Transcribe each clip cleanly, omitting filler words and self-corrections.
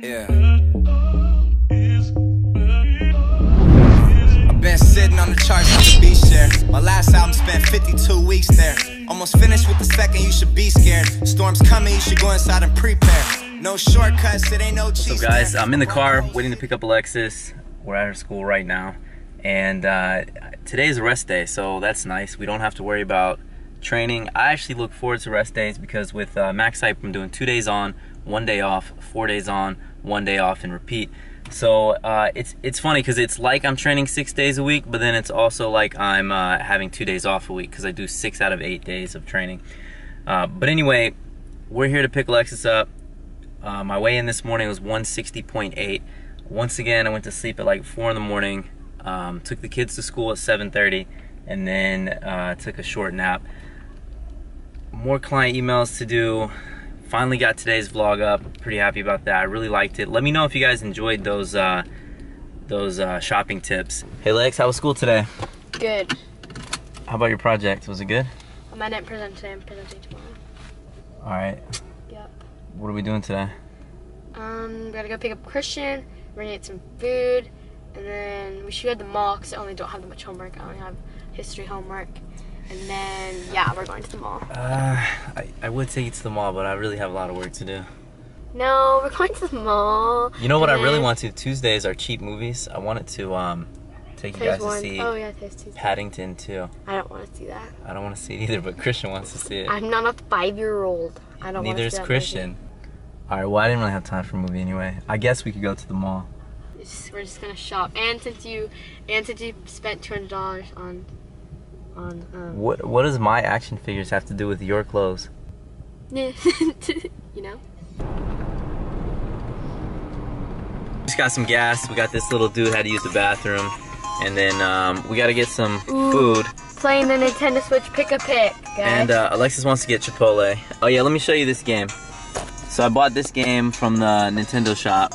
Yeah. I've been sitting on the charts on the beach there. My last album spent 52 weeks there. Almost finished with the second, you should be scared. Storm's coming, you should go inside and prepare. No shortcuts, it ain't no cheese. What's up, guys? I'm in the car waiting to pick up Alexis. We're at her school right now. And today is a rest day, so that's nice. We don't have to worry about training. I actually look forward to rest days because with Max Hype, I'm doing 2 days on, 1 day off, 4 days on, 1 day off, and repeat. So it's funny because it's like I'm training 6 days a week, but then it's also like I'm having 2 days off a week because I do 6 out of 8 days of training. But anyway, we're here to pick Alexis up. My weigh-in this morning was 160.8. Once again, I went to sleep at like 4 in the morning. Took the kids to school at 7:30, and then took a short nap. More client emails to do. Finally got today's vlog up. Pretty happy about that. I really liked it. Let me know if you guys enjoyed those shopping tips. Hey Lex, how was school today? Good. How about your project? Was it good? I didn't present today. I'm presenting tomorrow. All right. Yep. What are we doing today? We gotta go pick up Christian. We're gonna get some food, and then we should go to the mall because I only don't have that much homework. I only have history homework. And then, yeah, we're going to the mall. I would take you to the mall, but I really have a lot of work to do. No, we're going to the mall. You know what I really want to? Tuesdays are cheap movies. I wanted to take you guys to see Paddington 2. I don't want to see that. I don't want to see it either, but Christian wants to see it. I'm not a 5-year-old. I don't want to see that. Neither is Christian. Alright, well I didn't really have time for a movie anyway. I guess we could go to the mall. We're just gonna shop. And since you spent $200 on what does my action figures have to do with your clothes? you know? Just got some gas. We got this little dude had to use the bathroom. And then we gotta get some food. Playing the Nintendo Switch Pick-a-Pick, guys. And Alexis wants to get Chipotle. Oh yeah, let me show you this game. So I bought this game from the Nintendo shop.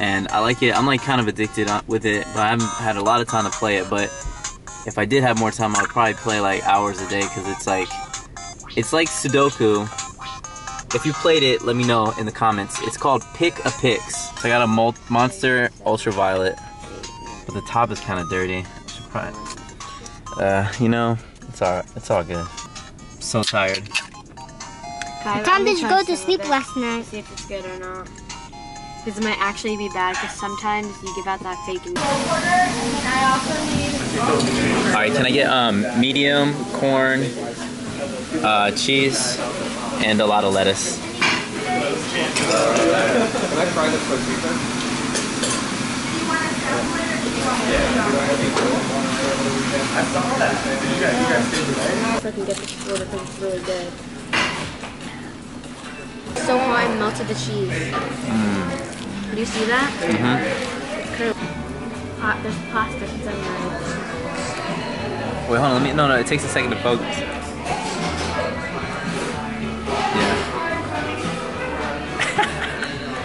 And I like it. I'm like kind of addicted with it, but I haven't had a lot of time to play it. But if I did have more time, I would probably play like hours a day because it's like Sudoku. If you played it, let me know in the comments. It's called Pick-a-Picks. So I got a Monster Ultraviolet, but the top is kind of dirty. I should probably, you know, it's alright. It's all good. I'm so tired. What time did you go to sleep last night? See if it's good or not. Because it might actually be bad, because sometimes you give out that fake news. Alright, can I get medium, corn, cheese, and a lot of lettuce? Can I try the prosciutto? I saw that. You guys did today? If I can get this water because it's really good. So hot and melted the cheese. Do you see that? There's pasta inside there. Wait, hold on. No, it takes a second to focus.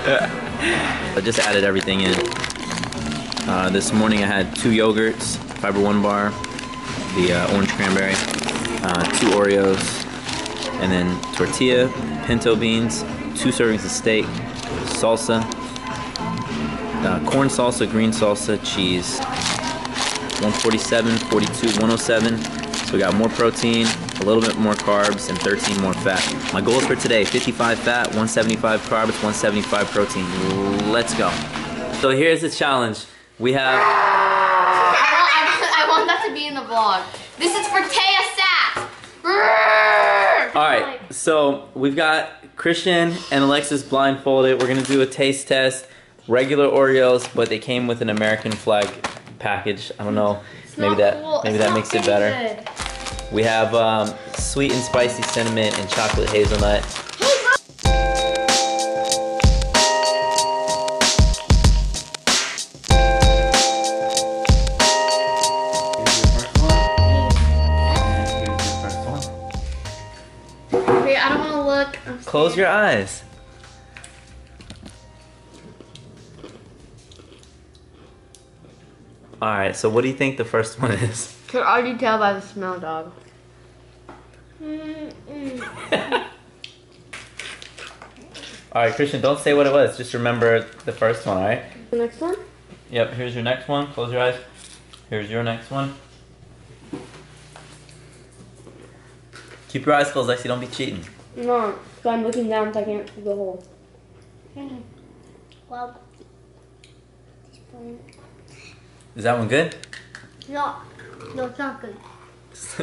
Yeah. I just added everything in. This morning I had 2 yogurts, Fiber One bar, the orange cranberry, 2 Oreos, and then tortilla, pinto beans, 2 servings of steak, salsa, corn salsa, green salsa, cheese. 147, 42, 107. So we got more protein, a little bit more carbs, and 13 more fat. My goals for today: 55 fat, 175 carbs, 175 protein. Let's go. So here's the challenge. We have. I want that to be in the vlog. This is for Taya Sass. All right. So we've got Christian and Alexis blindfolded. We're gonna do a taste test. Regular Oreos, but they came with an American flag package. I don't know. Maybe that makes it better. Good. We have sweet and spicy cinnamon and chocolate hazelnut. Wait, I don't want to look. Close your eyes. Alright, so what do you think the first one is? Can already tell by the smell, dog. Alright, Christian, don't say what it was. Just remember the first one, alright? The next one? Yep, here's your next one. Close your eyes. Here's your next one. Keep your eyes closed, Lexi. Don't be cheating. No, so I'm looking down so I can't see the hole. Well, Is that one good? no, it's not good. It's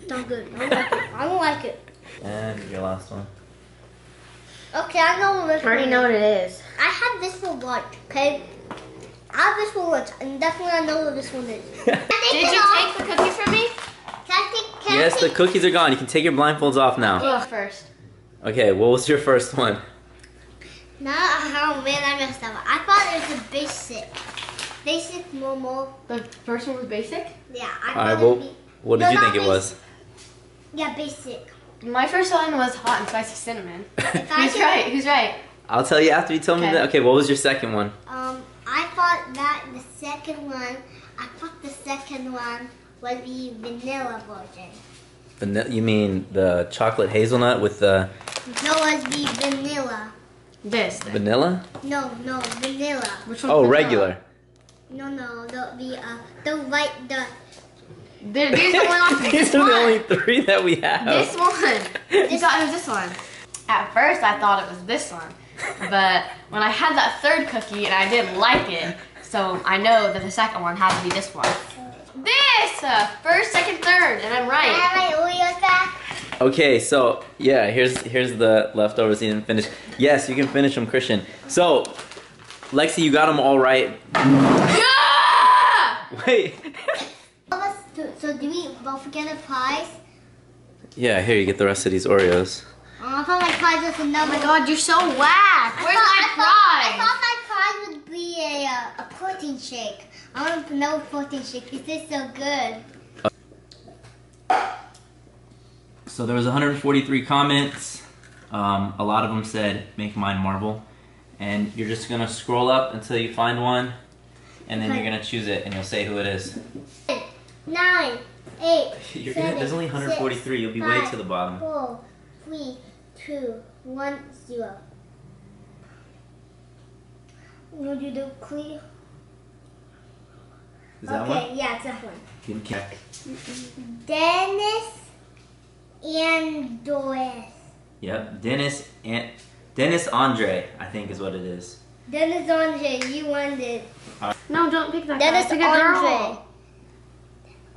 not good. I don't like it. I don't like it. And your last one. Okay, I know what this I already one know is. what it is. I had this for lunch, okay? I have this for lunch, and definitely I know what this one is. Did you take the cookies from me? Can Yes, the cookies are gone. You can take your blindfolds off now. Ugh. First. Okay, what was your first one? No, oh man, I messed up. I thought it was a basic Momo. The first one was basic? Yeah, I Alright, thought well, it'd be. what did No, you not think it basic. was? Yeah, basic. My first one was hot and spicy cinnamon. If I Who's could- right? Who's right? I'll tell you after you tell me Okay. that. Okay, what was your second one? I thought that the second one would be vanilla version. You mean the chocolate hazelnut with the No, it would be vanilla. This. Then. vanilla? No, vanilla. Which one's Oh, vanilla? regular. No, the These are the one on These this are one. the only three that we have. This one. You thought it was this one. At first, I thought it was this one, but when I had that third cookie and I didn't like it, so I know that the second one had to be this one. This! First, second, third, and I'm I right. have my Oreos back. Okay, so yeah, here's the leftovers you didn't finish. Yes, you can finish them, Christian. So, Lexi, you got them all right. Yeah! Wait. So do we both get a prize? Yeah, here you get the rest of these Oreos. Oh, I thought my prize was another. Oh my god, you're so whack! Where's my I prize? thought my prize would be a protein shake. I want another protein shake. This is so good. So there was 143 comments. A lot of them said, make mine marble. And you're just gonna scroll up until you find one, and then you're gonna choose it, and you'll say who it is. 9, 8, You're 7, there's only 143. You'll be way 5, to the bottom. 4, 3, 2, 1, 0. You want to do the clear? Is that Okay, one? yeah, it's that one. You can check. Dennis and Doris. Yep, Dennis Andre, I think is what it is. Dennis Andre, you won it. No, don't pick that Dennis guy. Pick a Andre. girl.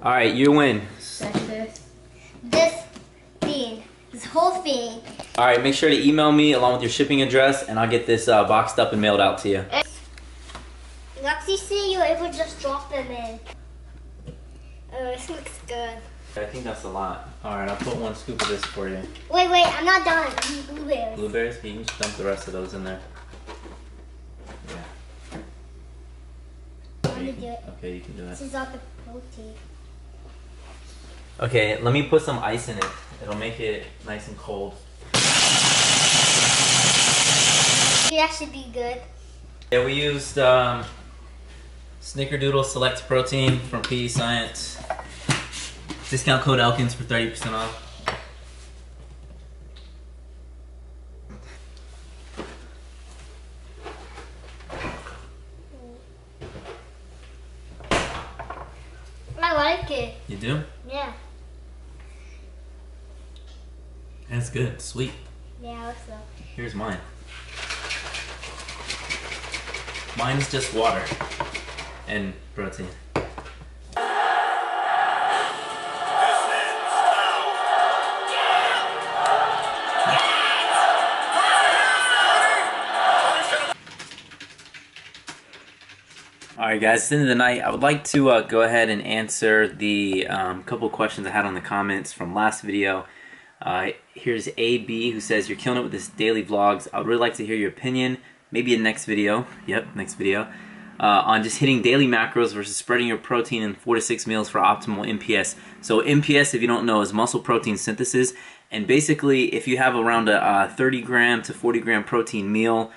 All right, you win. This thing, this whole thing. All right, make sure to email me along with your shipping address, and I'll get this boxed up and mailed out to you. Lexi, see you able to just drop them in. Oh, this looks good. I think that's a lot. All right, I'll put one scoop of this for you. Wait, I'm not done. I need blueberries. Blueberries? You can just dump the rest of those in there. Yeah. Let me do it. Okay, you can do This it. is all the protein. Okay, let me put some ice in it. It'll make it nice and cold. That should be good. Yeah, we used Snickerdoodle Select Protein from PE Science. Discount code Elkins for 30% off. I like it. You do? Yeah. That's good. Sweet. Yeah, also. Here's mine. Mine's just water and protein. Alright guys, it's the end of the night. I would like to go ahead and answer the couple questions I had on the comments from last video. Here's AB who says, you're killing it with this daily vlogs. I would really like to hear your opinion, maybe in next video, next video, on just hitting daily macros versus spreading your protein in 4 to 6 meals for optimal MPS. So MPS, if you don't know, is muscle protein synthesis. And basically, if you have around a 30 gram to 40 gram protein meal,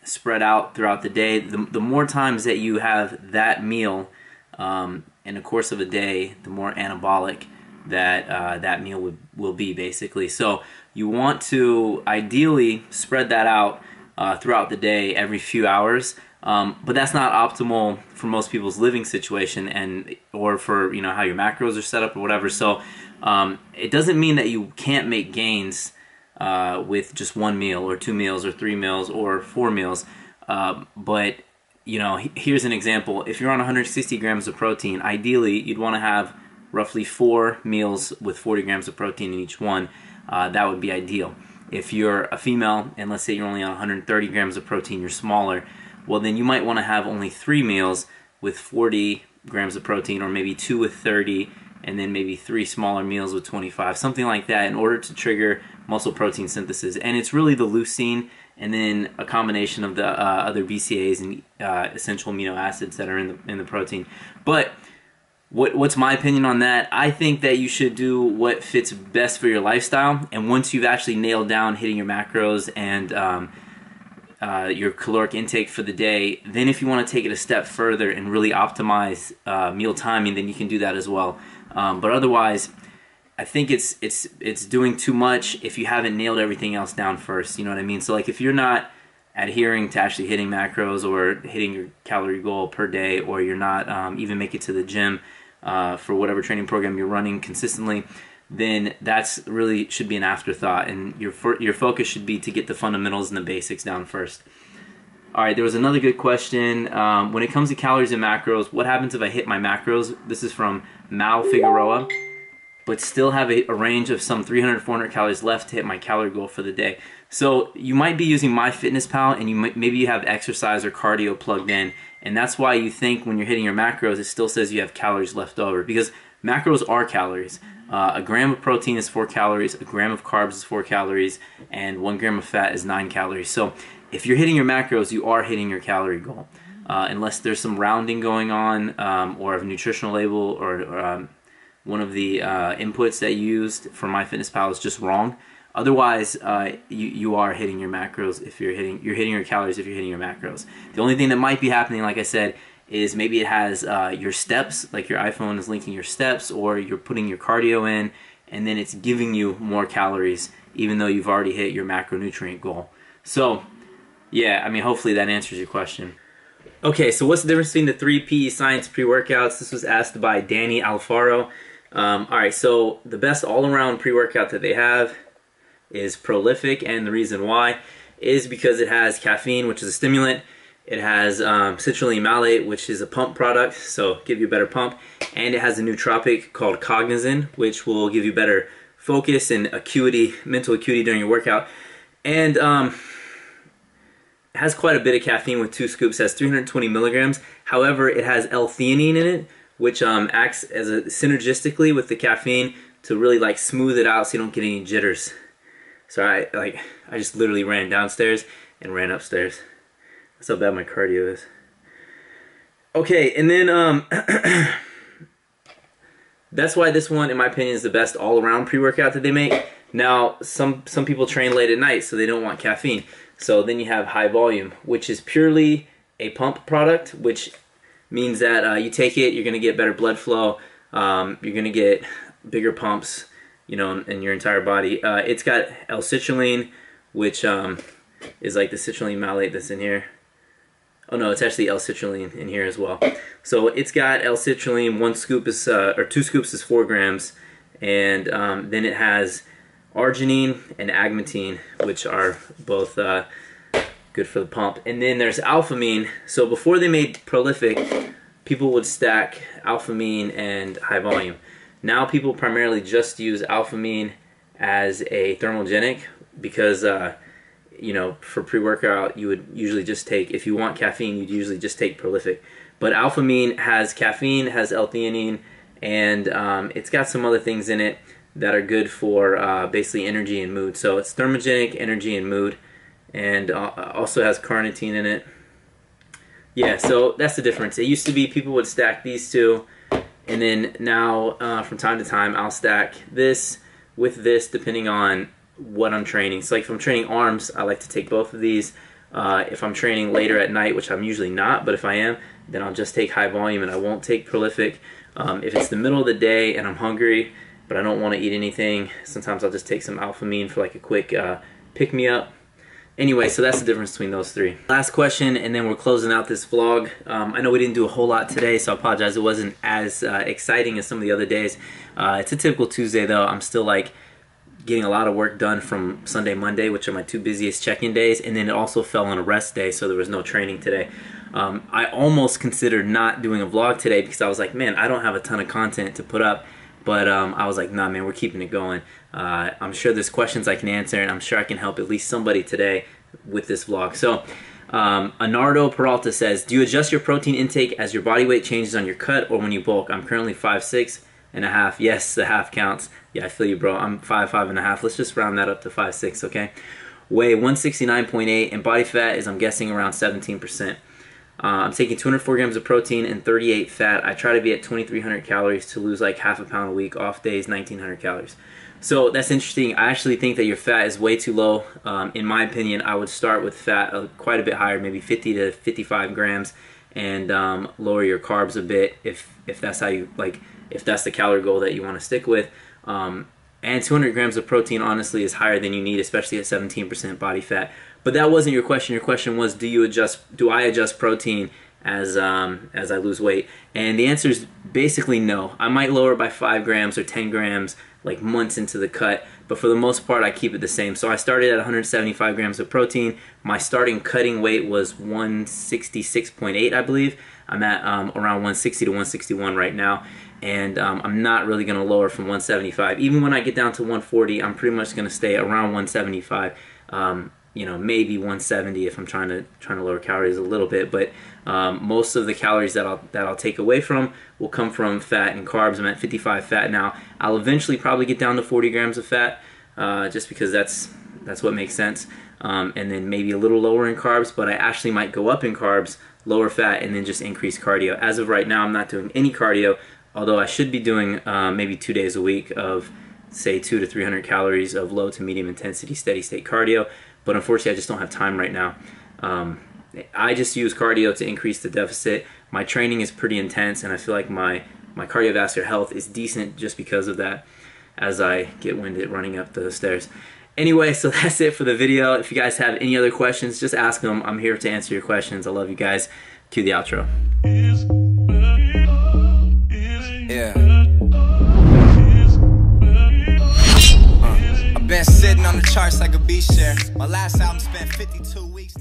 spread out throughout the day, the more times that you have that meal in the course of a day, the more anabolic that that meal will be, basically. So you want to ideally spread that out throughout the day, every few hours. But that's not optimal for most people's living situation, or for how your macros are set up or whatever. So it doesn't mean that you can't make gains with just one meal or 2 meals or 3 meals or 4 meals. But here's an example. If you're on 160 grams of protein, ideally you'd want to have roughly 4 meals with 40 grams of protein in each one. That would be ideal. If you're a female and let's say you're only on 130 grams of protein, you're smaller, well then you might want to have only 3 meals with 40 grams of protein, or maybe 2 with 30, and then maybe 3 smaller meals with 25, something like that, in order to trigger muscle protein synthesis. And it's really the leucine and then a combination of the other BCAAs and essential amino acids that are in the protein. But what's my opinion on that? I think that you should do what fits best for your lifestyle, and once you've actually nailed down hitting your macros and your caloric intake for the day, then if you want to take it a step further and really optimize meal timing, then you can do that as well. But otherwise, I think it's doing too much if you haven't nailed everything else down first. You know what I mean? So like if you're not adhering to actually hitting macros or hitting your calorie goal per day, or you're not even making it to the gym for whatever training program you're running consistently, then that's really should be an afterthought, and your focus should be to get the fundamentals and the basics down first. All right, there was another good question. When it comes to calories and macros, what happens if I hit my macros? This is from Mal Figueroa, but still have a range of some 300 to 400 calories left to hit my calorie goal for the day. So you might be using MyFitnessPal, and maybe you have exercise or cardio plugged in, and that's why you think when you're hitting your macros, it still says you have calories left over, because macros are calories. A gram of protein is 4 calories, a gram of carbs is 4 calories, and 1 gram of fat is 9 calories. So if you're hitting your macros, you are hitting your calorie goal. Unless there's some rounding going on, or a nutritional label, or one of the inputs that you used for MyFitnessPal is just wrong. Otherwise, you are hitting your macros if you're hitting your calories if you're hitting your macros. The only thing that might be happening, like I said, is maybe it has your steps, like your iPhone is linking your steps, or you're putting your cardio in, and then it's giving you more calories even though you've already hit your macronutrient goal. So yeah, I mean, hopefully that answers your question. Okay, so what's the difference between the 3 PE Science pre-workouts? This was asked by Danny Alfaro. Alright, so the best all-around pre-workout that they have is Prolific, and the reason why is because it has caffeine, which is a stimulant. It has citrulline malate, which is a pump product, so give you a better pump. And it has a nootropic called Cognizin, which will give you better focus and acuity, mental acuity during your workout. And it has quite a bit of caffeine with 2 scoops. It has 320 milligrams. However, it has L-theanine in it, which acts as synergistically with the caffeine to really like smooth it out so you don't get any jitters. So I just literally ran downstairs and ran upstairs. That's how bad my cardio is. Okay, and then that's why this one, in my opinion, is the best all-around pre-workout that they make. Now, some people train late at night, so they don't want caffeine. So then you have High Volume, which is purely a pump product, which means that you take it, you're going to get better blood flow, you're going to get bigger pumps, in your entire body. It's got L-citrulline, which is like the citrulline malate that's in here. Oh no, it's actually L-citrulline in here as well. So it's got L-citrulline. 1 scoop is, or 2 scoops is 4 grams, and then it has arginine and agmatine, which are both good for the pump. And then there's alphamine. So before they made Prolific, people would stack alphamine and High Volume. Now people primarily just use alphamine as a thermogenic because for pre-workout, you would usually just take, if you want caffeine, you'd usually just take Prolific. But alphamine has caffeine, has L-theanine, and it's got some other things in it that are good for basically energy and mood. So it's thermogenic, energy, and mood, and also has carnitine in it. Yeah, so that's the difference. It used to be people would stack these two, and then now from time to time I'll stack this with this depending on what I'm training. So like if I'm training arms, I like to take both of these. If I'm training later at night, which I'm usually not, but if I am, then I'll just take High Volume and I won't take Prolific. If it's the middle of the day and I'm hungry but I don't want to eat anything. Sometimes I'll just take some alphamine for like a quick pick-me-up. Anyway, so that's the difference between those three. Last question, and then we're closing out this vlog. I know we didn't do a whole lot today, so I apologize. It wasn't as exciting as some of the other days. It's a typical Tuesday, though. I'm still like getting a lot of work done from Sunday, Monday, which are my two busiest check-in days, and then it also fell on a rest day, so there was no training today. I almost considered not doing a vlog today because I was like, man, I don't have a ton of content to put up. But I was like, nah, man, we're keeping it going. I'm sure there's questions I can answer, and I'm sure I can help at least somebody today with this vlog. So, Anardo Peralta says, do you adjust your protein intake as your body weight changes on your cut or when you bulk? I'm currently 5'6.5". Yes, the half counts. Yeah, I feel you, bro. I'm 5'5.5". Let's just round that up to 5'6", okay? Weigh 169.8, and body fat is, I'm guessing, around 17%. I'm taking 204 grams of protein and 38 fat. I try to be at 2,300 calories to lose like half a pound a week. Off days, 1,900 calories. So that's interesting. I actually think that your fat is way too low. In my opinion, I would start with fat quite a bit higher, maybe 50 to 55 grams, and lower your carbs a bit if that's how you like. If that's the calorie goal that you want to stick with. And 200 grams of protein, honestly, is higher than you need, especially at 17% body fat. But that wasn't your question. Your question was, do I adjust protein as I lose weight? And the answer is basically no. I might lower it by 5 grams or 10 grams like months into the cut, but for the most part I keep it the same. So I started at 175 grams of protein. My starting cutting weight was 166.8, I believe. I'm at around 160 to 161 right now, and I'm not really going to lower from 175. Even when I get down to 140, I'm pretty much going to stay around 175. You know, maybe 170 if I'm trying to lower calories a little bit, but most of the calories that I'll take away from will come from fat and carbs. I'm at 55 fat now. I'll eventually probably get down to 40 grams of fat, just because that's what makes sense, and then maybe a little lower in carbs. But I actually might go up in carbs, lower fat, and then just increase cardio. As of right now, I'm not doing any cardio, although I should be doing maybe 2 days a week of, say, 200 to 300 calories of low to medium intensity steady state cardio. But unfortunately, I just don't have time right now. I just use cardio to increase the deficit. My training is pretty intense, and I feel like my cardiovascular health is decent just because of that, as I get winded running up the stairs. Anyway, so that's it for the video. If you guys have any other questions, just ask them. I'm here to answer your questions. I love you guys. Cue the outro. Yeah. I've been sitting on the charts like a beach share. My last album spent 52 weeks.